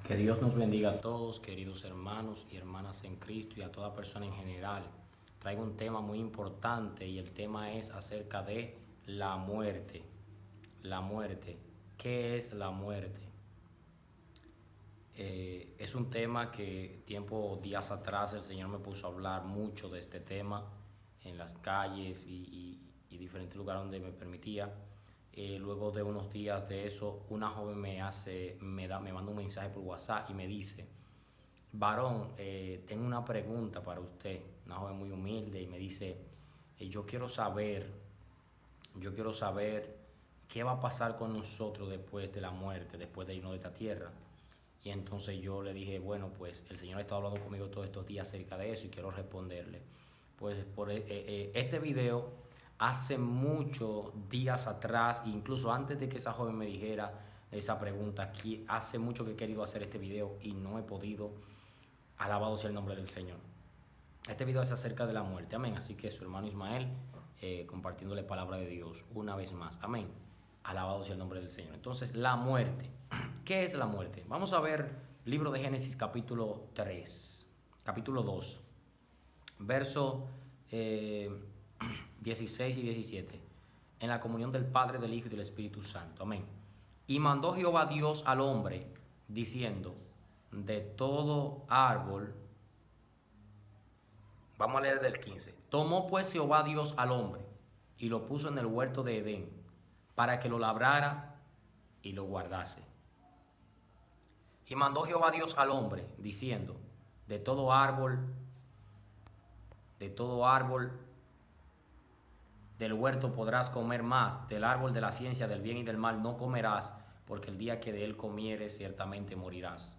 Que Dios nos bendiga a todos, queridos hermanos y hermanas en Cristo y a toda persona en general. Traigo un tema muy importante y el tema es acerca de la muerte. La muerte. ¿Qué es la muerte? Es un tema que días atrás el Señor me puso a hablar mucho de este tema en las calles y diferentes lugares donde me permitía. Luego de unos días de eso, una joven me manda un mensaje por WhatsApp y me dice: varón, tengo una pregunta para usted. Una joven muy humilde y me dice: yo yo quiero saber qué va a pasar con nosotros después de la muerte, después de irnos de esta tierra. Y entonces yo le dije: bueno, pues el Señor ha estado hablando conmigo todos estos días acerca de eso y quiero responderle. Pues este video, hace muchos días atrás, incluso antes de que esa joven me dijera esa pregunta, aquí hace mucho que he querido hacer este video y no he podido. Alabado sea el nombre del Señor. Este video es acerca de la muerte, amén. Así que su hermano Ismael, compartiéndole palabra de Dios una vez más, amén. Alabado sea el nombre del Señor. Entonces, la muerte. ¿Qué es la muerte? Vamos a ver libro de Génesis capítulo 3, capítulo 2, verso 16 y 17. En la comunión del Padre, del Hijo y del Espíritu Santo, amén. Y mandó Jehová Dios al hombre, diciendo: de todo árbol. Vamos a leer del 15. Tomó pues Jehová Dios al hombre y lo puso en el huerto de Edén para que lo labrara y lo guardase. Y mandó Jehová Dios al hombre diciendo: de todo árbol, de todo árbol del huerto podrás comer, más del árbol de la ciencia del bien y del mal no comerás, porque el día que de él comieres ciertamente morirás.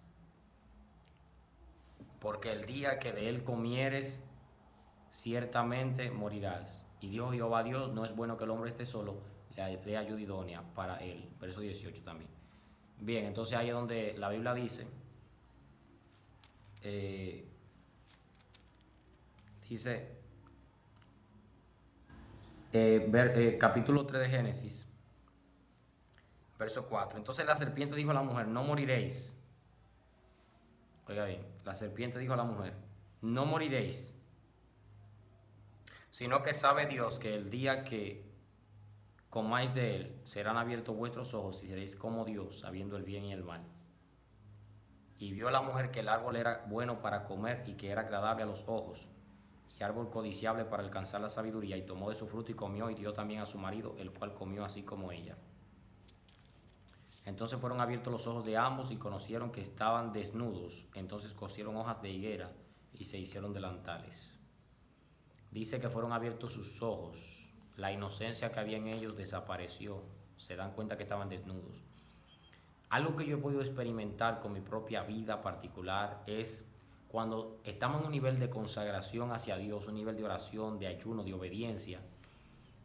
Porque el día que de él comieres ciertamente morirás. Y dijo Jehová Dios: no es bueno que el hombre esté solo, le dé ayuda idónea para él. Verso 18 también. Bien, entonces ahí es donde la Biblia dice, eh, dice, capítulo 3 de Génesis, verso 4. Entonces la serpiente dijo a la mujer: no moriréis. Oiga bien, la serpiente dijo a la mujer: no moriréis, sino que sabe Dios que el día que comáis de él, serán abiertos vuestros ojos y seréis como Dios, sabiendo el bien y el mal. Y vio la mujer que el árbol era bueno para comer y que era agradable a los ojos, y árbol codiciable para alcanzar la sabiduría, y tomó de su fruto y comió, y dio también a su marido, el cual comió así como ella. Entonces fueron abiertos los ojos de ambos y conocieron que estaban desnudos. Entonces cosieron hojas de higuera y se hicieron delantales. Dice que fueron abiertos sus ojos. La inocencia que había en ellos desapareció. Se dan cuenta que estaban desnudos. Algo que yo he podido experimentar con mi propia vida particular es cuando estamos en un nivel de consagración hacia Dios, un nivel de oración, de ayuno, de obediencia.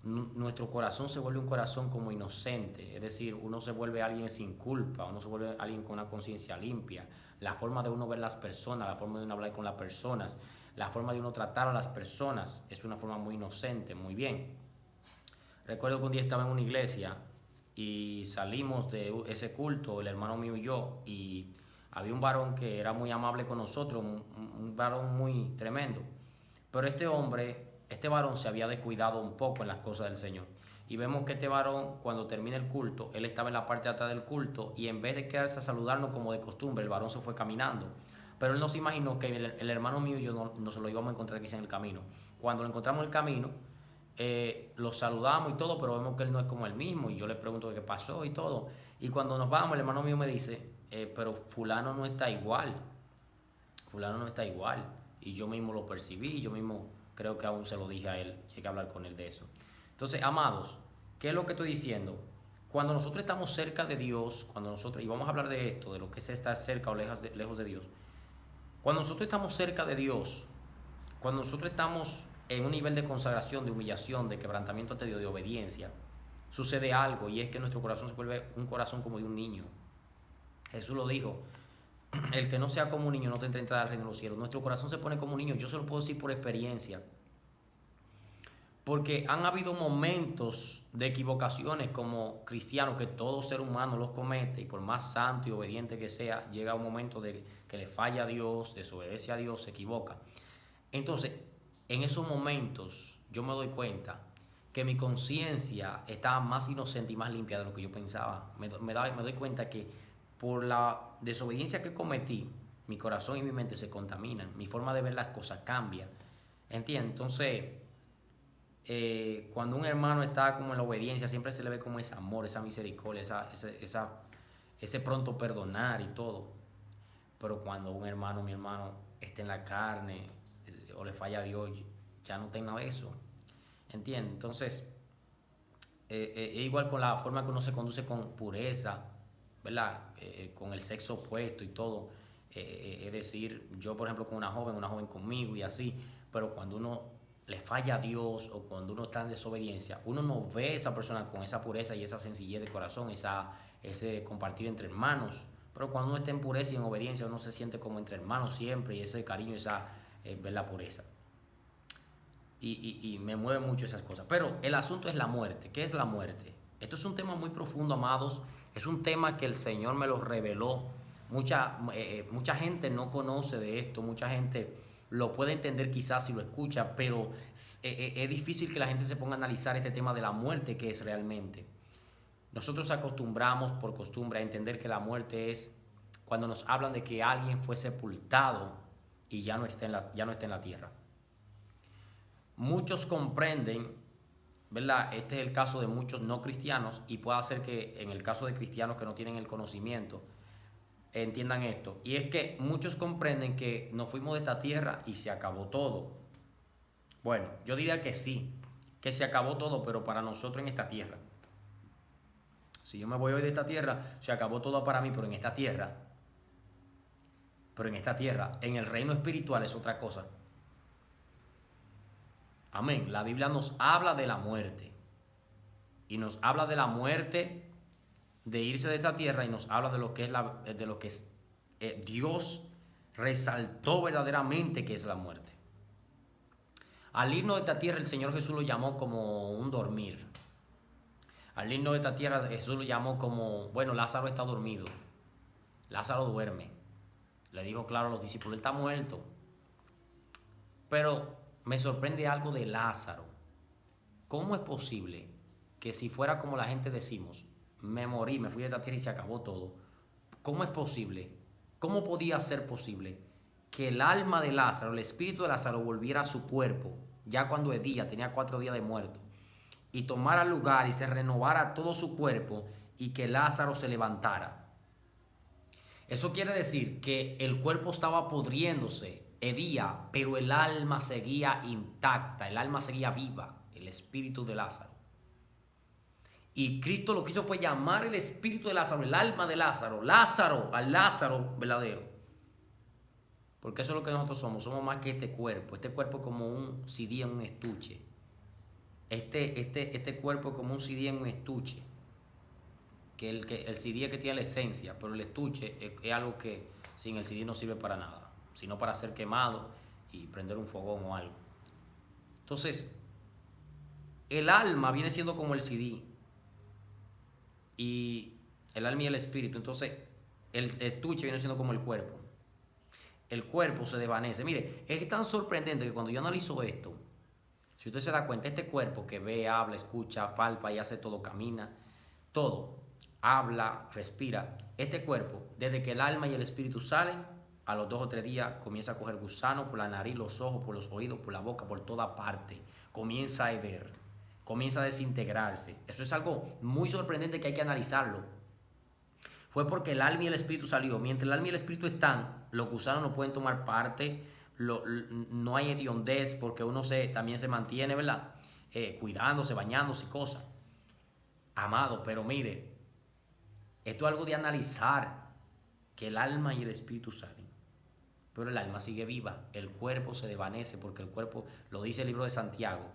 Nuestro corazón se vuelve un corazón como inocente, es decir, uno se vuelve alguien sin culpa, uno se vuelve alguien con una conciencia limpia. La forma de uno ver las personas, la forma de uno hablar con las personas, la forma de uno tratar a las personas es una forma muy inocente, muy bien. Recuerdo que un día estaba en una iglesia y salimos de ese culto, el hermano mío y yo, y había un varón que era muy amable con nosotros, un varón muy tremendo. Pero este varón se había descuidado un poco en las cosas del Señor. Y vemos que este varón, cuando termina el culto, él estaba en la parte de atrás del culto y en vez de quedarse a saludarnos como de costumbre, el varón se fue caminando. Pero él no se imaginó que el hermano mío y yo no se lo íbamos a encontrar quizá en el camino. Cuando lo encontramos en el camino, lo saludamos y todo, pero vemos que él no es como el mismo. Y yo le pregunto qué pasó y todo. Y cuando nos vamos, el hermano mío me dice: pero fulano no está igual. Fulano no está igual. Y yo mismo lo percibí, yo mismo creo que aún se lo dije a él, hay que hablar con él de eso. Entonces, amados, ¿qué es lo que estoy diciendo? Cuando nosotros estamos cerca de Dios, y vamos a hablar de esto, de lo que es estar cerca o lejos de Dios, cuando nosotros estamos cerca de Dios, cuando nosotros estamos en un nivel de consagración, de humillación, de quebrantamiento ante Dios, de obediencia, sucede algo, y es que nuestro corazón se vuelve un corazón como de un niño. Jesús lo dijo: el que no sea como un niño no tendrá entrada al reino de los cielos. Nuestro corazón se pone como un niño. Yo se lo puedo decir por experiencia. Porque han habido momentos de equivocaciones como cristianos que todo ser humano los comete y por más santo y obediente que sea, llega un momento de que le falla a Dios, desobedece a Dios, se equivoca. Entonces, en esos momentos yo me doy cuenta que mi conciencia estaba más inocente y más limpia de lo que yo pensaba. Me doy cuenta que por la desobediencia que cometí, mi corazón y mi mente se contaminan, mi forma de ver las cosas cambia. ¿Entiendes? Entonces, cuando un hermano está como en la obediencia, siempre se le ve como ese amor, esa misericordia, ese pronto perdonar y todo. Pero cuando un hermano, mi hermano, está en la carne o le falla a Dios, ya no tenga eso. ¿Entiendes? Entonces, es igual con la forma que uno se conduce con pureza, ¿verdad? Con el sexo opuesto y todo. Es decir, yo por ejemplo con una joven conmigo y así, pero cuando uno le falla a Dios o cuando uno está en desobediencia, uno no ve a esa persona con esa pureza y esa sencillez de corazón, ese compartir entre hermanos. Pero cuando uno está en pureza y en obediencia, uno se siente como entre hermanos siempre y ese cariño, esa ver la pureza. Y me mueve mucho esas cosas. Pero el asunto es la muerte. ¿Qué es la muerte? Esto es un tema muy profundo, amados. Es un tema que el Señor me lo reveló. Mucha gente no conoce de esto, mucha gente lo puede entender quizás si lo escucha, pero es difícil que la gente se ponga a analizar este tema de la muerte, que es realmente. Nosotros acostumbramos por costumbre a entender que la muerte es cuando nos hablan de que alguien fue sepultado y ya no está en la tierra. Muchos comprenden, ¿verdad? Este es el caso de muchos no cristianos y puede ser que en el caso de cristianos que no tienen el conocimiento entiendan esto. Y es que muchos comprenden que nos fuimos de esta tierra y se acabó todo. Bueno, yo diría que sí, que se acabó todo, pero para nosotros en esta tierra. Si yo me voy hoy de esta tierra, se acabó todo para mí, pero en esta tierra, en el reino espiritual es otra cosa. Amén. La Biblia nos habla de la muerte. Y nos habla de la muerte, de irse de esta tierra, y nos habla de lo que es Dios resaltó verdaderamente que es la muerte. Al irnos de esta tierra, el Señor Jesús lo llamó como un dormir. Al irnos de esta tierra, Jesús lo llamó como, bueno, Lázaro está dormido. Lázaro duerme. Le dijo claro a los discípulos, él está muerto. Pero me sorprende algo de Lázaro. ¿Cómo es posible que si fuera como la gente decimos, me morí, me fui de esta tierra y se acabó todo? ¿Cómo es posible? ¿Cómo podía ser posible que el alma de Lázaro, el espíritu de Lázaro volviera a su cuerpo, ya cuando es día, tenía 4 días de muerto, y tomara lugar y se renovara todo su cuerpo y que Lázaro se levantara? Eso quiere decir que el cuerpo estaba pudriéndose, hedía, pero el alma seguía intacta, el alma seguía viva, el espíritu de Lázaro. Y Cristo lo que hizo fue llamar el espíritu de Lázaro, el alma de Lázaro, Lázaro, al Lázaro verdadero. Porque eso es lo que nosotros somos más que este cuerpo. Este cuerpo es como un CD en un estuche. Este cuerpo es como un CD en un estuche. Que el CD es que tiene la esencia, pero el estuche es algo que sin el CD no sirve para nada, sino para ser quemado y prender un fogón o algo. Entonces, el alma viene siendo como el CD y el alma y el espíritu. Entonces, el estuche viene siendo como el cuerpo. El cuerpo se desvanece. Mire, es tan sorprendente que cuando yo analizo esto, si usted se da cuenta, este cuerpo que ve, habla, escucha, palpa y hace todo, camina, todo, habla, respira, este cuerpo, desde que el alma y el espíritu salen, a los 2 o 3 días comienza a coger gusano por la nariz, los ojos, por los oídos, por la boca, por toda parte. Comienza a heder, comienza a desintegrarse. Eso es algo muy sorprendente que hay que analizarlo. Fue porque el alma y el espíritu salió. Mientras el alma y el espíritu están, los gusanos no pueden tomar parte, no hay hediondez porque uno también se mantiene, ¿verdad? Cuidándose, bañándose y cosas. Amado, pero mire, esto es algo de analizar, que el alma y el espíritu salen. Pero el alma sigue viva, el cuerpo se desvanece porque el cuerpo, lo dice el libro de Santiago,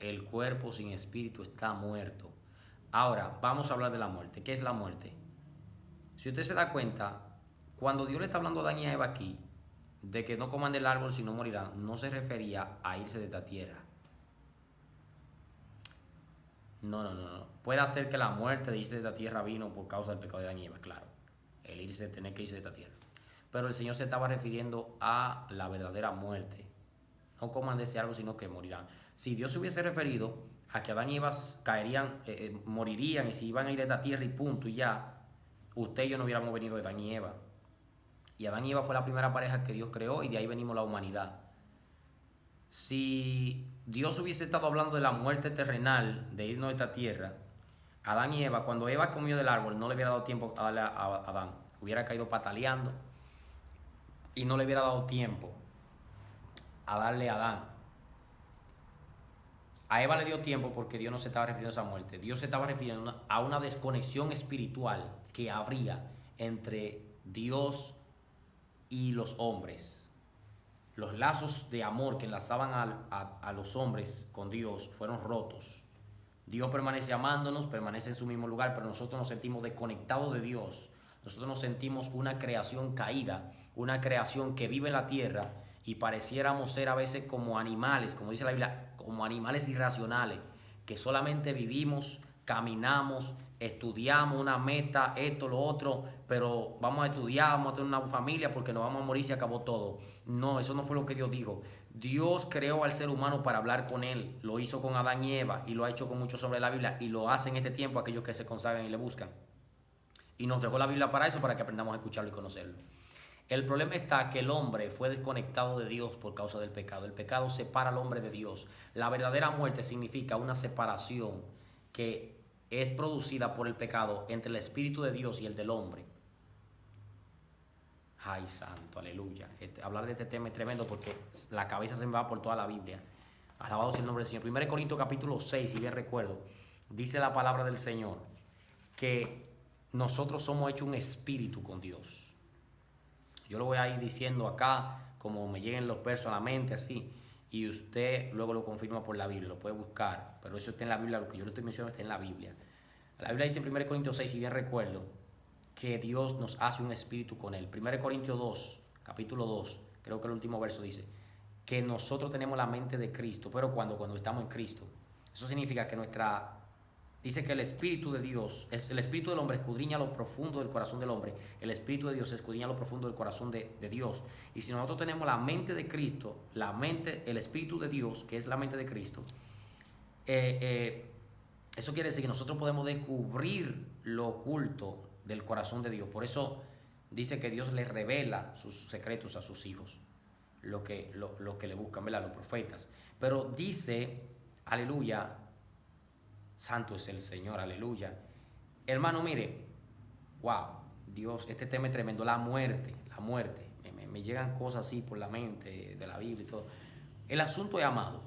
el cuerpo sin espíritu está muerto. Ahora, vamos a hablar de la muerte. ¿Qué es la muerte? Si usted se da cuenta, cuando Dios le está hablando a Adán y a Eva aquí, de que no coman del árbol si no morirán, no se refería a irse de esta tierra. No. Puede ser que la muerte de irse de esta tierra vino por causa del pecado de Adán y Eva, claro. El irse, tener que irse de esta tierra. Pero el Señor se estaba refiriendo a la verdadera muerte. No coman de ese árbol, sino que morirán. Si Dios se hubiese referido a que Adán y Eva caerían, morirían y se iban a ir de esta tierra y punto, y ya, usted y yo no hubiéramos venido de Adán y Eva. Y Adán y Eva fue la primera pareja que Dios creó y de ahí venimos la humanidad. Si Dios hubiese estado hablando de la muerte terrenal, de irnos de esta tierra, Adán y Eva, cuando Eva comió del árbol, no le hubiera dado tiempo a darle a Adán. Hubiera caído pataleando y no le hubiera dado tiempo a darle a Adán. A Eva le dio tiempo porque Dios no se estaba refiriendo a esa muerte. Dios se estaba refiriendo a una desconexión espiritual que habría entre Dios y los hombres. Los lazos de amor que enlazaban a los hombres con Dios fueron rotos. Dios permanece amándonos, permanece en su mismo lugar, pero nosotros nos sentimos desconectados de Dios. Nosotros nos sentimos una creación caída, una creación que vive en la tierra y pareciéramos ser a veces como animales, como dice la Biblia, como animales irracionales, que solamente vivimos, caminamos, estudiamos una meta, esto, lo otro, pero vamos a estudiar, vamos a tener una familia porque nos vamos a morir y se acabó todo. No, eso no fue lo que Dios dijo. Dios creó al ser humano para hablar con él. Lo hizo con Adán y Eva y lo ha hecho con muchos sobre la Biblia y lo hace en este tiempo aquellos que se consagran y le buscan. Y nos dejó la Biblia para eso, para que aprendamos a escucharlo y conocerlo. El problema está que el hombre fue desconectado de Dios por causa del pecado. El pecado separa al hombre de Dios. La verdadera muerte significa una separación que es producida por el pecado entre el Espíritu de Dios y el del hombre. Ay, santo, aleluya. Hablar de este tema es tremendo porque la cabeza se me va por toda la Biblia. Alabado sea el nombre del Señor. 1 Corintios capítulo 6, si bien recuerdo, dice la palabra del Señor que nosotros somos hechos un espíritu con Dios. Yo lo voy a ir diciendo acá, como me lleguen los versos a la mente, así, y usted luego lo confirma por la Biblia, lo puede buscar, pero eso está en la Biblia, lo que yo le estoy mencionando está en la Biblia. La Biblia dice en 1 Corintios 6, si bien recuerdo, que Dios nos hace un espíritu con él. 1 Corintios 2, capítulo 2, creo que el último verso dice, que nosotros tenemos la mente de Cristo, pero cuando estamos en Cristo. Eso significa que dice que el Espíritu de Dios, el Espíritu del hombre escudriña lo profundo del corazón del hombre, el Espíritu de Dios escudriña lo profundo del corazón de Dios. Y si nosotros tenemos la mente de Cristo, el Espíritu de Dios, que es la mente de Cristo, eso quiere decir que nosotros podemos descubrir lo oculto del corazón de Dios. Por eso dice que Dios le revela sus secretos a sus hijos, lo que le buscan, ¿verdad? Los profetas. Pero dice, aleluya, santo es el Señor, aleluya. Hermano, mire, wow, Dios, este tema es tremendo. La muerte. Me llegan cosas así por la mente de la Biblia y todo. El asunto es, amado,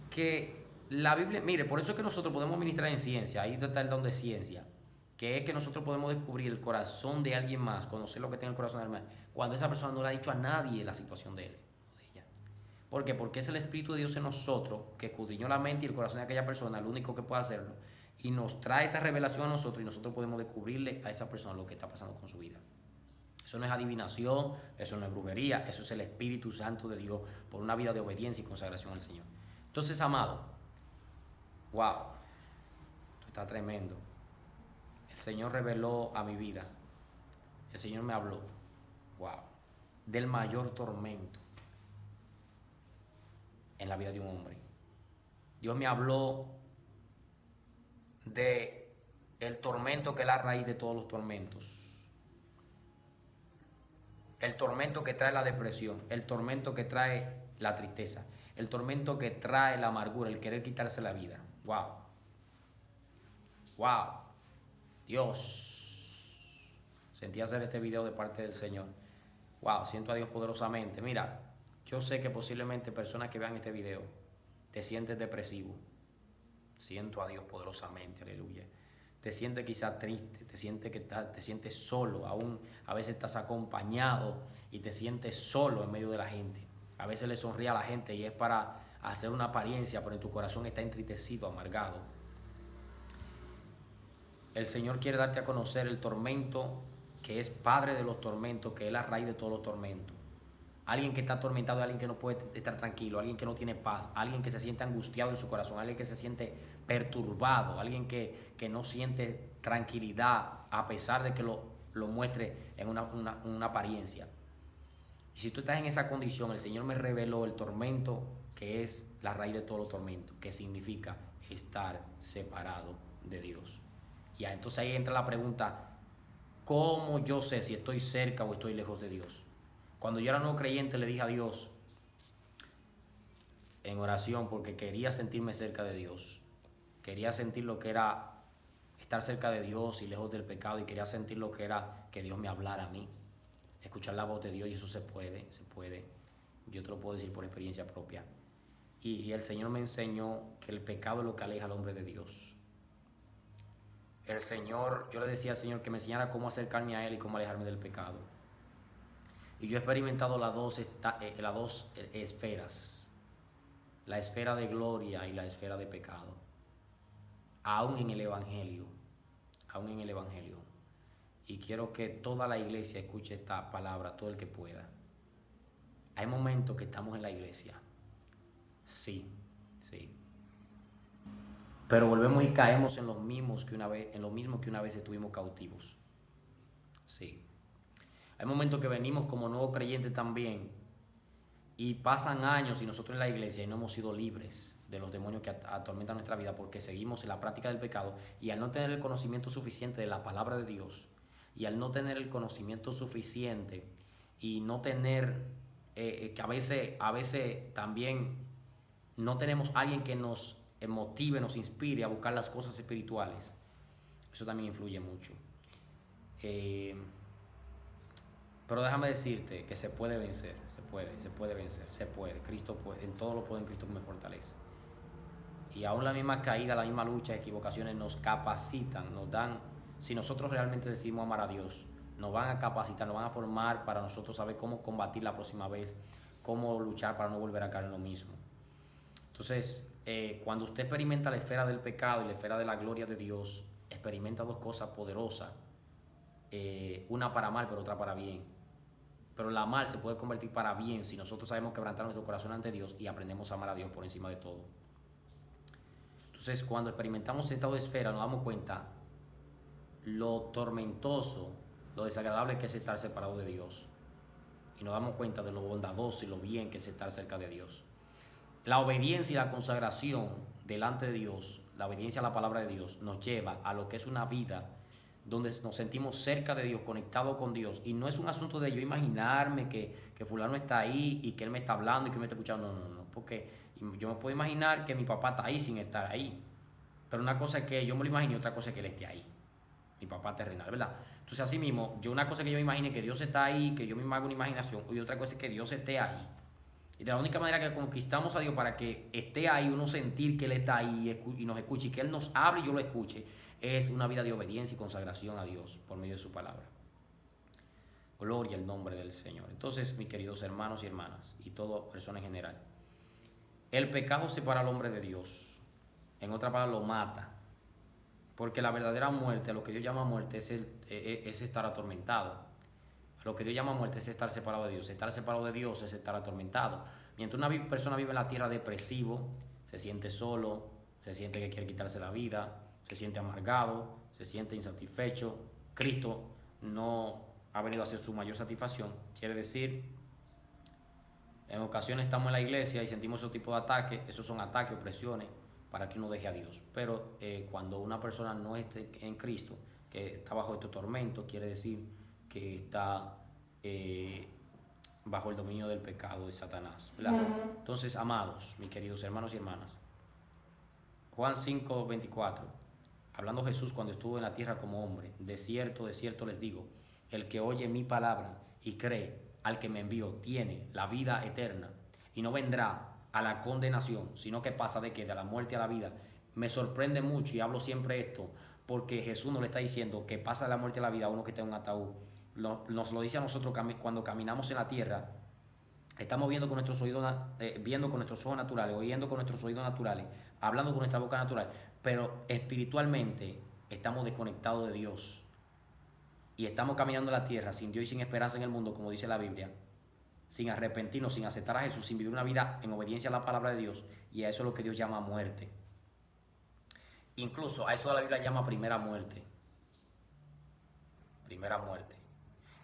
que la Biblia, mire, por eso es que nosotros podemos ministrar en ciencia, ahí está el don de ciencia, que es que nosotros podemos descubrir el corazón de alguien más, conocer lo que tiene el corazón de alguien más, cuando esa persona no le ha dicho a nadie la situación de él o de ella. ¿Por qué? Porque es el Espíritu de Dios en nosotros que escudriñó la mente y el corazón de aquella persona, el único que puede hacerlo, y nos trae esa revelación a nosotros y nosotros podemos descubrirle a esa persona lo que está pasando con su vida. Eso no es adivinación, eso no es brujería, eso es el Espíritu Santo de Dios por una vida de obediencia y consagración al Señor. Entonces, amado, wow, esto está tremendo. El Señor reveló a mi vida, el Señor me habló, wow, del mayor tormento en la vida de un hombre. Dios me habló de el tormento que es la raíz de todos los tormentos. El tormento que trae la depresión, el tormento que trae la tristeza, el tormento que trae la amargura, el querer quitarse la vida. Wow. Wow. Dios. Sentí hacer este video de parte del Señor. Wow, siento a Dios poderosamente. Mira, yo sé que posiblemente personas que vean este video te sientes depresivo. Siento a Dios poderosamente, aleluya. Te sientes quizás triste, te sientes solo, aún a veces estás acompañado y te sientes solo en medio de la gente. A veces le sonríe a la gente y es para hacer una apariencia, pero en tu corazón está entristecido, amargado. El Señor quiere darte a conocer el tormento que es padre de los tormentos, que es la raíz de todos los tormentos. Alguien que está atormentado, alguien que no puede estar tranquilo, alguien que no tiene paz, alguien que se siente angustiado en su corazón, alguien que se siente perturbado, alguien que no siente tranquilidad a pesar de que lo muestre en una apariencia. Y si tú estás en esa condición, el Señor me reveló el tormento que es la raíz de todo tormento, que significa estar separado de Dios. Y entonces ahí entra la pregunta, ¿cómo yo sé si estoy cerca o estoy lejos de Dios? Cuando yo era nuevo creyente le dije a Dios en oración porque quería sentirme cerca de Dios. Quería sentir lo que era estar cerca de Dios y lejos del pecado, y quería sentir lo que era que Dios me hablara a mí. Escuchar la voz de Dios, y eso se puede, se puede. Yo te lo puedo decir por experiencia propia. Y el Señor me enseñó que el pecado es lo que aleja al hombre de Dios. El Señor, yo le decía al Señor que me enseñara cómo acercarme a Él y cómo alejarme del pecado. Y yo he experimentado las dos esferas, la esfera de gloria y la esfera de pecado, aún en el Evangelio, aún en el Evangelio. Y quiero que toda la iglesia escuche esta palabra, todo el que pueda. Hay momentos que estamos en la iglesia, sí, sí, pero volvemos y caemos en los mismos que una vez, en lo mismo que una vez estuvimos cautivos, sí. Hay momentos que venimos como nuevos creyentes también y pasan años y nosotros en la iglesia y no hemos sido libres de los demonios que atormentan nuestra vida porque seguimos en la práctica del pecado, y al no tener el conocimiento suficiente de la palabra de Dios, y al no tener el conocimiento suficiente y no tener, que a veces también no tenemos alguien que nos motive, nos inspire a buscar las cosas espirituales. Eso también influye mucho. Eh, pero déjame decirte que se puede vencer, se puede vencer, se puede. Cristo puede, en todo lo puedo en Cristo que me fortalece. Y aún la misma caída, la misma lucha, equivocaciones nos capacitan, nos dan, si nosotros realmente decidimos amar a Dios, nos van a capacitar, nos van a formar para nosotros saber cómo combatir la próxima vez, cómo luchar para no volver a caer en lo mismo. Entonces, cuando usted experimenta la esfera del pecado y la esfera de la gloria de Dios, experimenta dos cosas poderosas, una para mal, pero otra para bien. Pero la mal se puede convertir para bien si nosotros sabemos quebrantar nuestro corazón ante Dios y aprendemos a amar a Dios por encima de todo. Entonces, cuando experimentamos esta esfera, nos damos cuenta lo tormentoso, lo desagradable que es estar separado de Dios. Y nos damos cuenta de lo bondadoso y lo bien que es estar cerca de Dios. La obediencia y la consagración delante de Dios, la obediencia a la palabra de Dios, nos lleva a lo que es una vida donde nos sentimos cerca de Dios, conectados con Dios. Y no es un asunto de yo imaginarme que fulano está ahí y que él me está hablando y que me está escuchando. No, no, no. Porque yo me puedo imaginar que mi papá está ahí sin estar ahí. Pero una cosa es que yo me lo imagine y otra cosa es que él esté ahí. Mi papá terrenal, ¿verdad? Entonces, así mismo, una cosa es que yo me imagine que Dios está ahí, que yo mismo hago una imaginación, y otra cosa es que Dios esté ahí. Y de la única manera que conquistamos a Dios para que esté ahí, uno sentir que Él está ahí y nos escuche, y que Él nos hable y yo lo escuche, es una vida de obediencia y consagración a Dios por medio de su palabra. Gloria al nombre del Señor. Entonces, mis queridos hermanos y hermanas, y toda persona en general, el pecado separa al hombre de Dios. En otra palabra, lo mata. Porque la verdadera muerte, a lo que Dios llama muerte, es estar atormentado. A lo que Dios llama muerte es estar separado de Dios. Estar separado de Dios es estar atormentado. Mientras una persona vive en la tierra depresivo, se siente solo, se siente que quiere quitarse la vida, se siente amargado, se siente insatisfecho, Cristo no ha venido a ser su mayor satisfacción. Quiere decir, en ocasiones estamos en la iglesia y sentimos ese tipo de ataques. Esos son ataques, opresiones, para que uno deje a Dios. Pero cuando una persona no esté en Cristo, que está bajo este tormento, quiere decir que está bajo el dominio del pecado de Satanás, ¿verdad? Entonces, amados, mis queridos hermanos y hermanas, Juan 5:24, hablando Jesús cuando estuvo en la tierra como hombre: de cierto les digo, el que oye mi palabra y cree al que me envió tiene la vida eterna y no vendrá a la condenación, sino que pasa de la muerte a la vida. Me sorprende mucho, y hablo siempre esto, porque Jesús nos le está diciendo que pasa de la muerte a la vida a uno que está en un ataúd. Nos lo dice a nosotros cuando caminamos en la tierra. Estamos viendo con nuestros oídos, viendo con nuestros ojos naturales, oyendo con nuestros oídos naturales, hablando con nuestra boca natural, pero espiritualmente estamos desconectados de Dios y estamos caminando en la tierra sin Dios y sin esperanza en el mundo, como dice la Biblia. sin arrepentirnos, sin aceptar a Jesús, sin vivir una vida en obediencia a la palabra de Dios, y a eso es lo que Dios llama muerte. Incluso a eso la Biblia llama primera muerte. Primera muerte.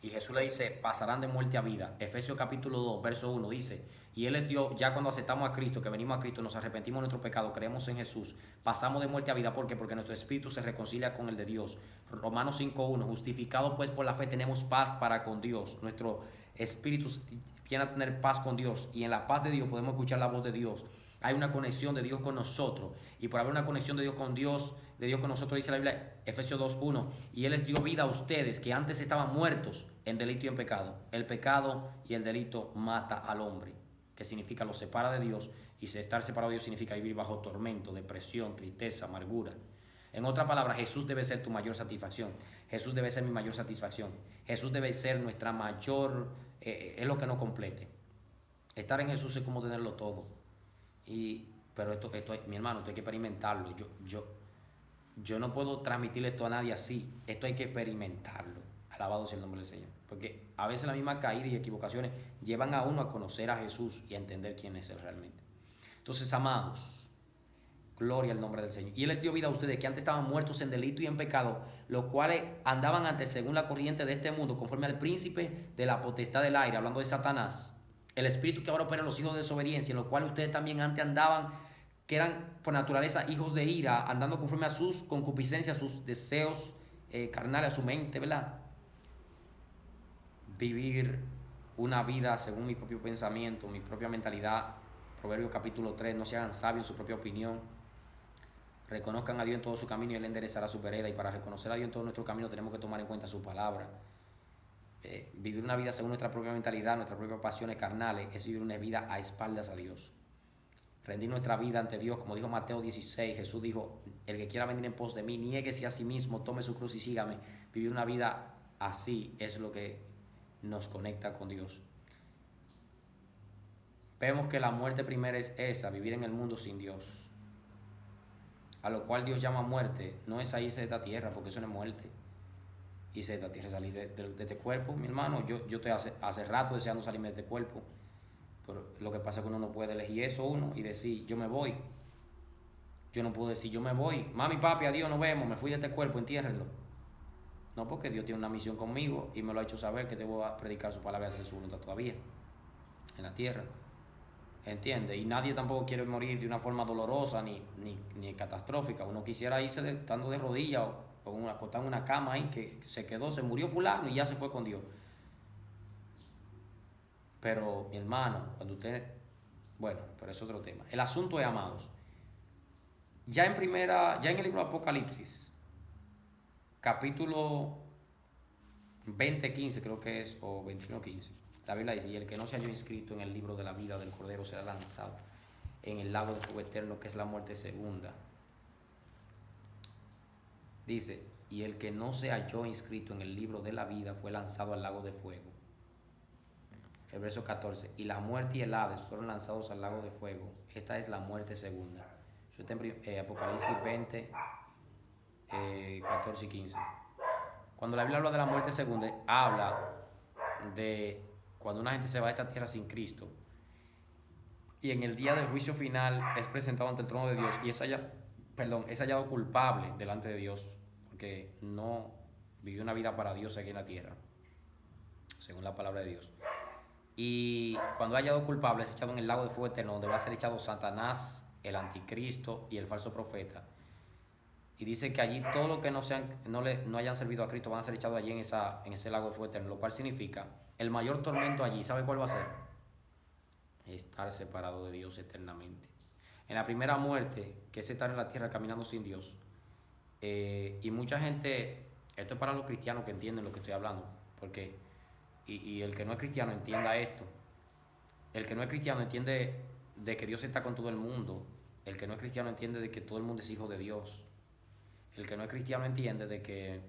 Y Jesús le dice, pasarán de muerte a vida. Efesios capítulo 2, verso 1 dice, y Él les dio, ya cuando aceptamos a Cristo, que venimos a Cristo, nos arrepentimos de nuestro pecado, creemos en Jesús, pasamos de muerte a vida. ¿Por qué? Porque nuestro espíritu se reconcilia con el de Dios. Romanos 5:1, justificado pues por la fe tenemos paz para con Dios. Nuestro espíritu viene a tener paz con Dios, y en la paz de Dios podemos escuchar la voz de Dios. Hay una conexión de Dios con nosotros, y por haber una conexión de Dios con nosotros, dice la Biblia, Efesios 2:1, y Él les dio vida a ustedes que antes estaban muertos en delito y en pecado. El pecado y el delito mata al hombre, que significa lo separa de Dios, y estar separado de Dios significa vivir bajo tormento, depresión, tristeza, amargura. En otras palabras, Jesús debe ser tu mayor satisfacción. Jesús debe ser mi mayor satisfacción. Jesús debe ser nuestra mayor, es lo que nos complete. Estar en Jesús es como tenerlo todo. Pero esto, mi hermano, esto hay que experimentarlo. Yo no puedo transmitirle esto a nadie así. Esto hay que experimentarlo. Alabado sea el nombre del Señor. Porque a veces la misma caída y equivocaciones llevan a uno a conocer a Jesús y a entender quién es Él realmente. Entonces, amados, gloria al nombre del Señor. Y Él les dio vida a ustedes que antes estaban muertos en delito y en pecado, los cuales andaban antes según la corriente de este mundo, conforme al príncipe de la potestad del aire, hablando de Satanás. El espíritu que ahora opera en los hijos de desobediencia, en los cuales ustedes también antes andaban, que eran por naturaleza hijos de ira, andando conforme a sus concupiscencias, sus deseos carnales, a su mente, ¿verdad? Vivir una vida según mi propio pensamiento, mi propia mentalidad. Proverbios capítulo 3, no se hagan sabios en su propia opinión. Reconozcan a Dios en todo su camino y Él enderezará su vereda. Y para reconocer a Dios en todo nuestro camino tenemos que tomar en cuenta su palabra. Vivir una vida según nuestra propia mentalidad, nuestras propias pasiones carnales, es vivir una vida a espaldas a Dios. Rendir nuestra vida ante Dios, como dijo Mateo 16, Jesús dijo, el que quiera venir en pos de mí, niéguese a sí mismo, tome su cruz y sígame. Vivir una vida así es lo que nos conecta con Dios. Vemos que la muerte primera es esa, vivir en el mundo sin Dios. A lo cual Dios llama muerte, no es irse de esta tierra, porque eso no es muerte. Irse de esta tierra, salir de este cuerpo, mi hermano, yo estoy hace rato deseando salirme de este cuerpo. Pero lo que pasa es que uno no puede elegir eso uno y decir, yo me voy. Yo no puedo decir, yo me voy. Mami, papi, adiós, nos vemos, me fui de este cuerpo, entiérrenlo. No, porque Dios tiene una misión conmigo y me lo ha hecho saber que debo predicar su palabra y hacer su voluntad todavía en la tierra. ¿Entiendes? Y nadie tampoco quiere morir de una forma dolorosa ni catastrófica. Uno quisiera irse estando de rodillas o acostado en una cama ahí que se quedó, se murió fulano y ya se fue con Dios. Pero, mi hermano, cuando usted... Bueno, pero es otro tema. El asunto es, amados, ya en el libro de Apocalipsis, capítulo 20:15 creo que es, o 21:15, la Biblia dice, y el que no se halló inscrito en el libro de la vida del Cordero será lanzado en el lago de fuego eterno, que es la muerte segunda. Dice, y el que no se halló inscrito en el libro de la vida fue lanzado al lago de fuego. El verso 14, y la muerte y el Hades fueron lanzados al lago de fuego. Esta es la muerte segunda. Eso está en Apocalipsis 20, 14 y 15. Cuando la Biblia habla de la muerte segunda, habla de cuando una gente se va de esta tierra sin Cristo y en el día del juicio final es presentado ante el trono de Dios y es hallado culpable delante de Dios porque no vivió una vida para Dios aquí en la tierra, según la palabra de Dios. Y cuando haya hallado culpable es echado en el lago de fuego eterno, donde va a ser echado Satanás, el anticristo y el falso profeta. Y dice que allí todo lo que no hayan servido a Cristo van a ser echados allí en ese lago de fuego eterno, lo cual significa el mayor tormento allí. ¿Sabe cuál va a ser? Estar separado de Dios eternamente. En la primera muerte, que es estar en la tierra caminando sin Dios. Y mucha gente, esto es para los cristianos que entienden lo que estoy hablando, porque y el que no es cristiano entienda esto. El que no es cristiano entiende de que Dios está con todo el mundo. El que no es cristiano entiende de que todo el mundo es hijo de Dios. El que no es cristiano entiende de que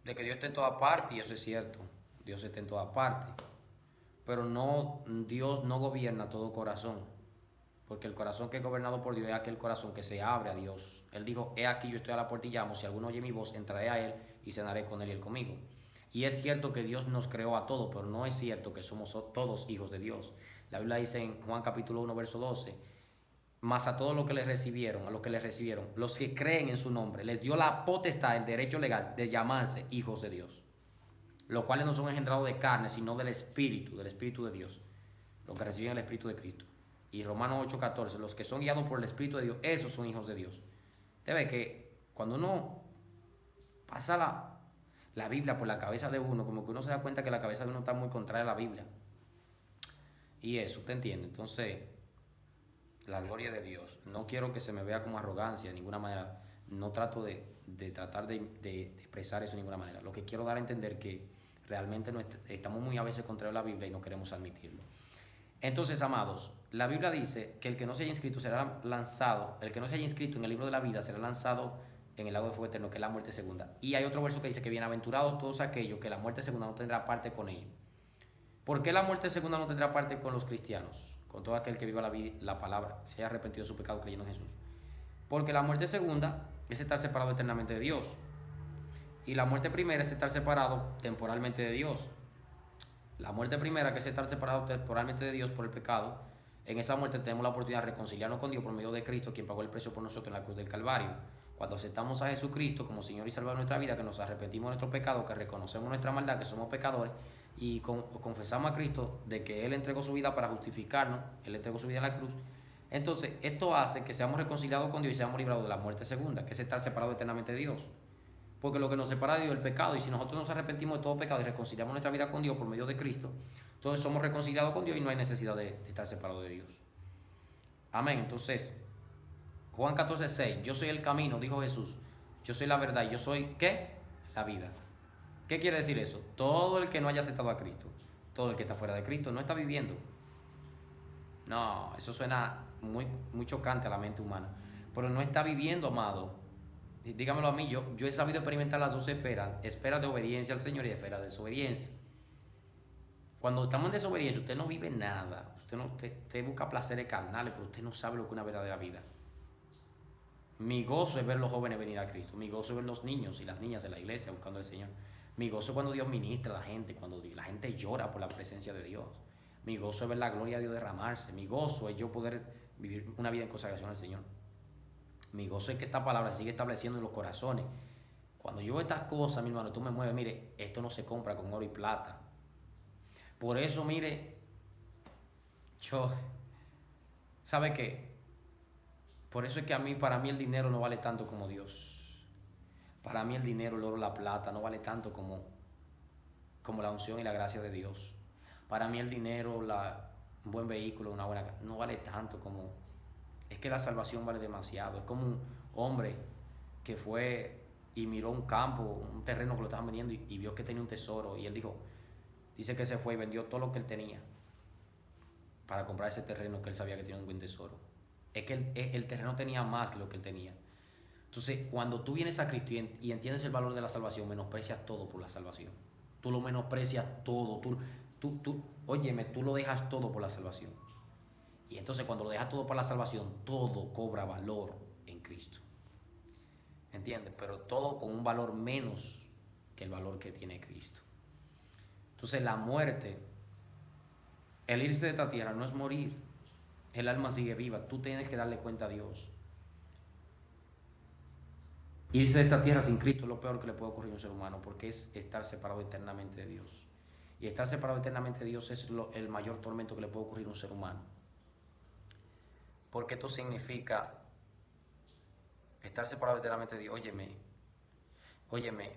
Dios está en toda parte, y eso es cierto. Dios está en toda parte. Pero Dios no gobierna todo corazón. Porque el corazón que es gobernado por Dios es aquel corazón que se abre a Dios. Él dijo, he aquí yo estoy a la puerta y llamo. Si alguno oye mi voz, entraré a él y cenaré con él y él conmigo. Y es cierto que Dios nos creó a todos, pero no es cierto que somos todos hijos de Dios. La Biblia dice en Juan capítulo 1, verso 12, mas a todos los que le recibieron, a los que le recibieron, los que creen en su nombre, les dio la potestad, el derecho legal de llamarse hijos de Dios, los cuales no son engendrados de carne, sino del Espíritu de Dios, los que reciben el Espíritu de Cristo. Y Romanos 8:14, los que son guiados por el Espíritu de Dios, esos son hijos de Dios. Usted ve que cuando uno pasa la Biblia por la cabeza de uno, como que uno se da cuenta que la cabeza de uno está muy contraria a la Biblia. Y eso, ¿usted entiende? Entonces, la gloria de Dios. No quiero que se me vea como arrogancia de ninguna manera. No trato de tratar de expresar eso de ninguna manera. Lo que quiero dar a entender que realmente no estamos muy a veces contra la Biblia y no queremos admitirlo. Entonces, amados, la Biblia dice que el que no se haya inscrito será lanzado, el que no se haya inscrito en el libro de la vida será lanzado en el lago de fuego eterno, que es la muerte segunda. Y hay otro verso que dice que bienaventurados todos aquellos que la muerte segunda no tendrá parte con ellos. ¿Por qué la muerte segunda no tendrá parte con los cristianos? Con todo aquel que viva la palabra, se haya arrepentido de su pecado creyendo en Jesús. Porque la muerte segunda es estar separado eternamente de Dios. Y la muerte primera es estar separado temporalmente de Dios. La muerte primera, que es estar separado temporalmente de Dios por el pecado, en esa muerte tenemos la oportunidad de reconciliarnos con Dios por medio de Cristo, quien pagó el precio por nosotros en la cruz del Calvario. Cuando aceptamos a Jesucristo como Señor y Salvador de nuestra vida, que nos arrepentimos de nuestro pecado, que reconocemos nuestra maldad, que somos pecadores, y confesamos a Cristo de que Él entregó su vida para justificarnos, Él entregó su vida en la cruz, entonces esto hace que seamos reconciliados con Dios y seamos librados de la muerte segunda, que es estar separados eternamente de Dios. Porque lo que nos separa de Dios es el pecado, y si nosotros nos arrepentimos de todo pecado y reconciliamos nuestra vida con Dios por medio de Cristo, entonces somos reconciliados con Dios y no hay necesidad de estar separados de Dios. Amén. Entonces, Juan 14:6, yo soy el camino, dijo Jesús, yo soy la verdad y yo soy, ¿qué? La vida. ¿Qué quiere decir eso? Todo el que no haya aceptado a Cristo, todo el que está fuera de Cristo, no está viviendo. No, eso suena muy chocante a la mente humana, pero no está viviendo, amado. Dígamelo a mí, yo he sabido experimentar las dos esferas, esfera de obediencia al Señor y esfera de desobediencia. Cuando estamos en desobediencia, usted no vive nada, usted busca placeres carnales, pero usted no sabe lo que es una verdadera vida. Mi gozo es ver los jóvenes venir a Cristo, mi gozo es ver los niños y las niñas en la iglesia buscando al Señor. Mi gozo es cuando Dios ministra a la gente, cuando la gente llora por la presencia de Dios. Mi gozo es ver la gloria de Dios derramarse. Mi gozo es yo poder vivir una vida en consagración al Señor. Mi gozo es que esta palabra se sigue estableciendo en los corazones. Cuando yo veo estas cosas, mi hermano, tú me mueves, mire, esto no se compra con oro y plata. Por eso, mire, ¿sabe qué? Por eso es que para mí el dinero no vale tanto como Dios. Para mí el dinero, el oro, la plata no vale tanto como la unción y la gracia de Dios. Para mí el dinero, un buen vehículo, una buena casa, no vale tanto como... Es que la salvación vale demasiado. Es como un hombre que fue y miró un campo, un terreno que lo estaban vendiendo y vio que tenía un tesoro. Y él dice que se fue y vendió todo lo que él tenía para comprar ese terreno que él sabía que tenía un buen tesoro. Es que el terreno tenía más que lo que él tenía. Entonces, cuando tú vienes a Cristo y entiendes el valor de la salvación, menosprecias todo por la salvación. Tú lo menosprecias todo. Óyeme, tú lo dejas todo por la salvación. Y entonces cuando lo dejas todo por la salvación, todo cobra valor en Cristo. ¿Entiendes? Pero todo con un valor menos que el valor que tiene Cristo. Entonces la muerte, el irse de esta tierra no es morir. El alma sigue viva. Tú tienes que darle cuenta a Dios. Irse de esta tierra sin Cristo es lo peor que le puede ocurrir a un ser humano, porque es estar separado eternamente de Dios. Y estar separado eternamente de Dios es el mayor tormento que le puede ocurrir a un ser humano. Porque esto significa estar separado eternamente de Dios. Óyeme,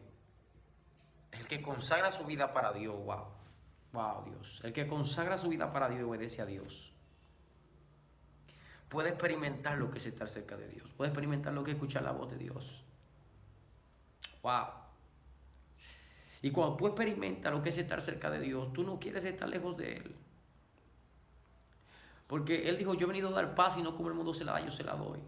el que consagra su vida para Dios, wow, Dios. El que consagra su vida para Dios y obedece a Dios, puede experimentar lo que es estar cerca de Dios. Puede experimentar lo que es escuchar la voz de Dios. Wow. Y cuando tú experimentas lo que es estar cerca de Dios, tú no quieres estar lejos de Él. Porque Él dijo, yo he venido a dar paz y no como el mundo se la da, yo se la doy.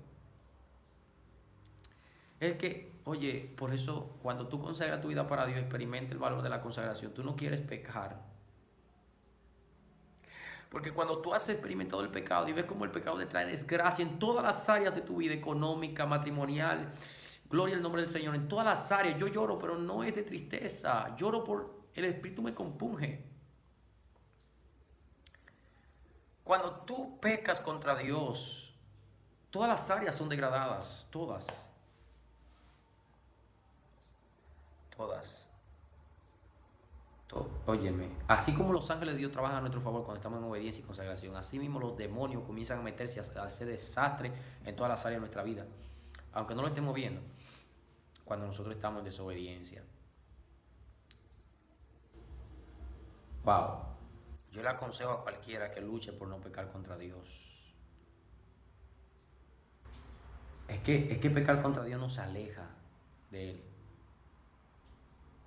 Es que, oye, por eso cuando tú consagras tu vida para Dios, experimenta el valor de la consagración. Tú no quieres pecar. Porque cuando tú has experimentado el pecado y ves cómo el pecado te trae desgracia en todas las áreas de tu vida, económica, matrimonial, gloria al nombre del Señor, en todas las áreas, yo lloro, pero no es de tristeza, lloro el Espíritu me compunge. Cuando tú pecas contra Dios, todas las áreas son degradadas, todas. Todas. Óyeme, así como los ángeles de Dios trabajan a nuestro favor cuando estamos en obediencia y consagración, así mismo los demonios comienzan a meterse a hacer desastre en todas las áreas de nuestra vida, aunque no lo estemos viendo, cuando nosotros estamos en desobediencia. Wow. Yo le aconsejo a cualquiera que luche por no pecar contra Dios. Es que pecar contra Dios nos aleja de Él.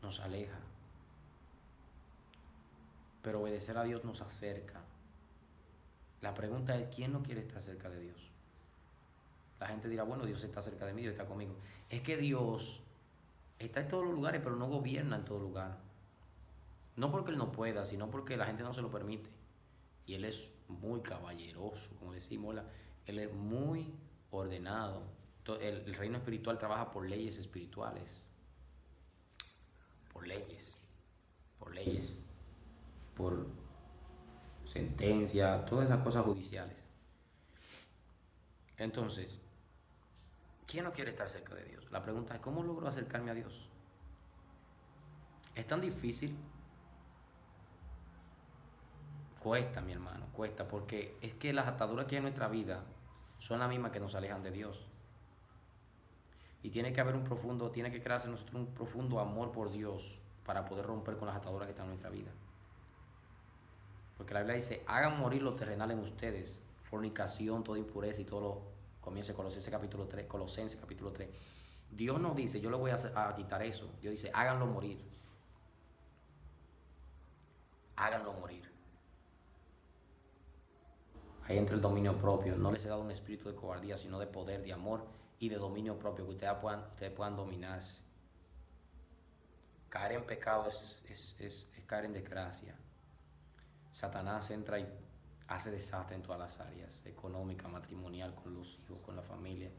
Nos aleja. Pero obedecer a Dios nos acerca. La pregunta es, ¿quién no quiere estar cerca de Dios? La gente dirá, bueno, Dios está cerca de mí, Dios está conmigo. Es que Dios está en todos los lugares, pero no gobierna en todo lugar. No porque Él no pueda, sino porque la gente no se lo permite. Y Él es muy caballeroso, como decimos, Él es muy ordenado. El reino espiritual trabaja por leyes espirituales. Por leyes. Por leyes. Por sentencia, todas esas cosas judiciales. Entonces, ¿quién no quiere estar cerca de Dios? La pregunta es, ¿cómo logro acercarme a Dios? ¿Es tan difícil? Cuesta, mi hermano, cuesta, porque es que las ataduras que hay en nuestra vida son las mismas que nos alejan de Dios. Y tiene que haber tiene que crearse en nosotros un profundo amor por Dios para poder romper con las ataduras que están en nuestra vida. Porque la Biblia dice, hagan morir lo terrenal en ustedes, fornicación, toda impureza y todo lo comienza Colosenses capítulo 3, Colosenses capítulo 3. Dios no dice, yo le voy a quitar eso. Dios dice, háganlo morir. Háganlo morir. Ahí entra el dominio propio. No les he dado un espíritu de cobardía, sino de poder, de amor y de dominio propio, que ustedes puedan dominarse. Caer en pecado es caer en desgracia. Satanás entra y hace desastre en todas las áreas, económica, matrimonial, con los hijos, con la familia.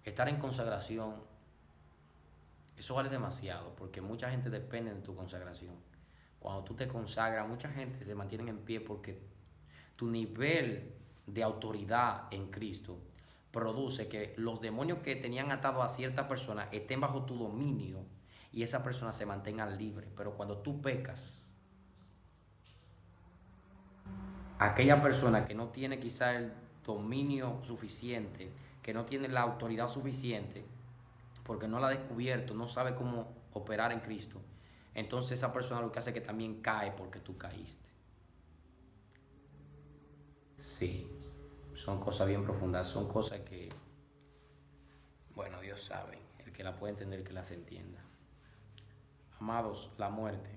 Estar en consagración, eso vale demasiado, porque mucha gente depende de tu consagración. Cuando tú te consagras, mucha gente se mantiene en pie porque tu nivel de autoridad en Cristo produce que los demonios que tenían atado a cierta persona estén bajo tu dominio y esa persona se mantenga libre. Pero cuando tú pecas, aquella persona que no tiene quizá el dominio suficiente, que no tiene la autoridad suficiente, porque no la ha descubierto, no sabe cómo operar en Cristo, entonces esa persona lo que hace es que también cae porque tú caíste. Sí, son cosas bien profundas, son cosas que, bueno, Dios sabe, el que la puede entender, el que las entienda. Amados, la muerte.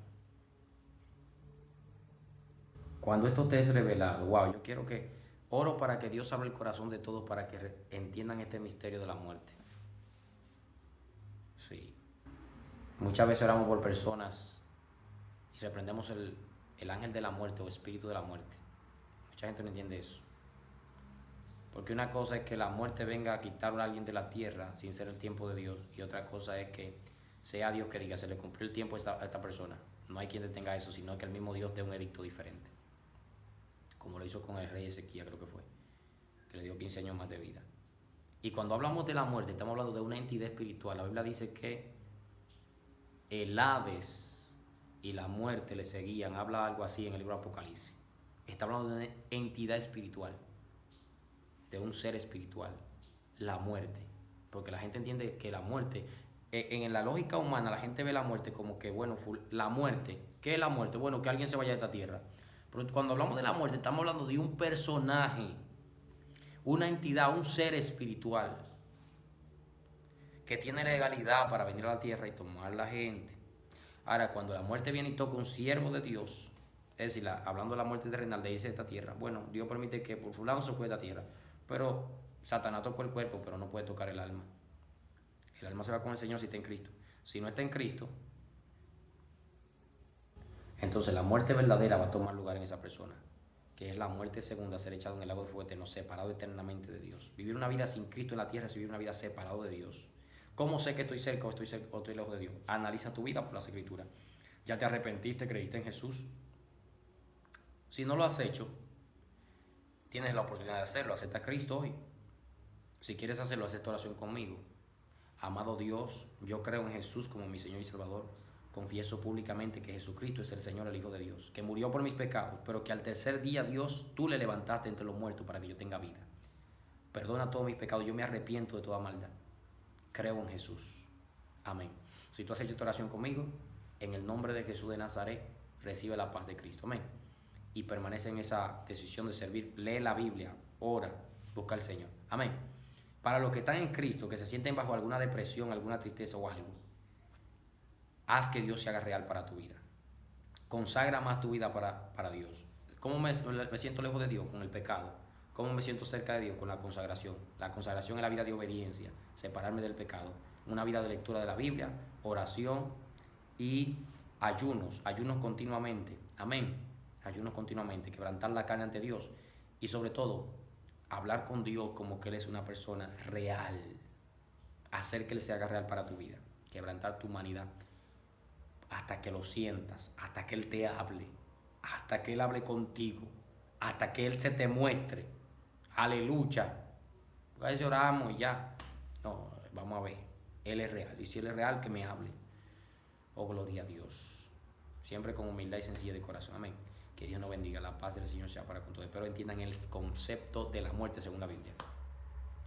Cuando esto te es revelado, wow, yo quiero que oro para que Dios abra el corazón de todos para que entiendan este misterio de la muerte. Sí. Muchas veces oramos por personas y reprendemos el ángel de la muerte o espíritu de la muerte. Mucha gente no entiende eso. Porque una cosa es que la muerte venga a quitar a alguien de la tierra sin ser el tiempo de Dios. Y otra cosa es que sea Dios que diga, se le cumplió el tiempo a esta persona. No hay quien detenga eso, sino que el mismo Dios dé un edicto diferente. Como lo hizo con el rey Ezequiel, creo que fue. Que le dio 15 años más de vida. Y cuando hablamos de la muerte, estamos hablando de una entidad espiritual. La Biblia dice que el Hades y la muerte le seguían. Habla algo así en el libro de Apocalipsis. Está hablando de una entidad espiritual, de un ser espiritual, la muerte. Porque la gente entiende que la muerte, en la lógica humana, la gente ve la muerte como que, bueno, la muerte, ¿qué es la muerte? Bueno, que alguien se vaya de esta tierra. Pero cuando hablamos de la muerte, estamos hablando de un personaje, una entidad, un ser espiritual, que tiene legalidad para venir a la tierra y tomar la gente. Ahora, cuando la muerte viene y toca un siervo de Dios, es decir, hablando de la muerte terrenal de irse de esta tierra, bueno, Dios permite que por fulano se fue de esta tierra, pero Satanás tocó el cuerpo, pero no puede tocar el alma. El alma se va con el Señor si está en Cristo. Si no está en Cristo, entonces la muerte verdadera va a tomar lugar en esa persona, que es la muerte segunda, ser echado en el lago de fuego eterno, separado eternamente de Dios. Vivir una vida sin Cristo en la tierra es vivir una vida separado de Dios. ¿Cómo sé que estoy cerca o estoy lejos de Dios? Analiza tu vida por las Escrituras. ¿Ya te arrepentiste, creíste en Jesús? Si no lo has hecho, tienes la oportunidad de hacerlo. Acepta a Cristo hoy. Si quieres hacerlo, haz esta oración conmigo. Amado Dios, yo creo en Jesús como mi Señor y Salvador. Confieso públicamente que Jesucristo es el Señor, el Hijo de Dios, que murió por mis pecados, pero que al tercer día, Dios, tú le levantaste entre los muertos para que yo tenga vida. Perdona todos mis pecados, yo me arrepiento de toda maldad. Creo en Jesús. Amén. Si tú has hecho esta oración conmigo, en el nombre de Jesús de Nazaret, recibe la paz de Cristo. Amén. Y permanece en esa decisión de servir. Lee la Biblia, ora, busca al Señor. Amén. Para los que están en Cristo, que se sienten bajo alguna depresión, alguna tristeza o algo, haz que Dios se haga real para tu vida. Consagra más tu vida para Dios. ¿Cómo me siento lejos de Dios? Con el pecado. ¿Cómo me siento cerca de Dios? Con la consagración. La consagración es la vida de obediencia, separarme del pecado. Una vida de lectura de la Biblia, oración y ayunos. Ayunos continuamente. Amén. Ayunos continuamente. Quebrantar la carne ante Dios. Y sobre todo, hablar con Dios como que Él es una persona real. Hacer que Él se haga real para tu vida. Quebrantar tu humanidad. Hasta que lo sientas. Hasta que Él te hable. Hasta que Él hable contigo. Hasta que Él se te muestre. Aleluya. A veces oramos y ya. No, vamos a ver. Él es real. Y si Él es real, que me hable. Oh, gloria a Dios. Siempre con humildad y sencillez de corazón. Amén. Que Dios nos bendiga. La paz del Señor sea para con todos. Espero entiendan el concepto de la muerte según la Biblia.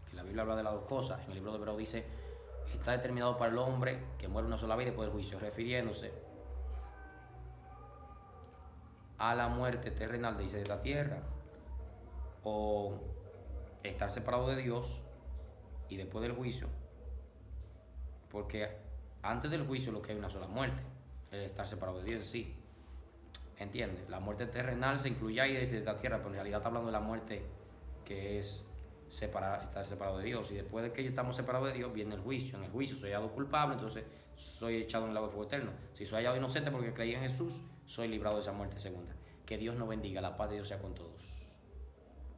Que la Biblia habla de las dos cosas. En el libro de Hebreos dice: está determinado para el hombre que muere una sola vez después del juicio, refiriéndose a la muerte terrenal, dice, de la tierra, o estar separado de Dios y después del juicio, porque antes del juicio lo que hay una sola muerte, el estar separado de Dios en sí. ¿Entiendes? La muerte terrenal se incluye ahí desde la tierra, pero en realidad está hablando de la muerte que es estar separado de Dios. Y después de que estamos separados de Dios, viene el juicio. En el juicio soy hallado culpable, entonces soy echado en el lago de fuego eterno. Si soy hallado inocente porque creí en Jesús, soy librado de esa muerte segunda. Que Dios nos bendiga, la paz de Dios sea con todos.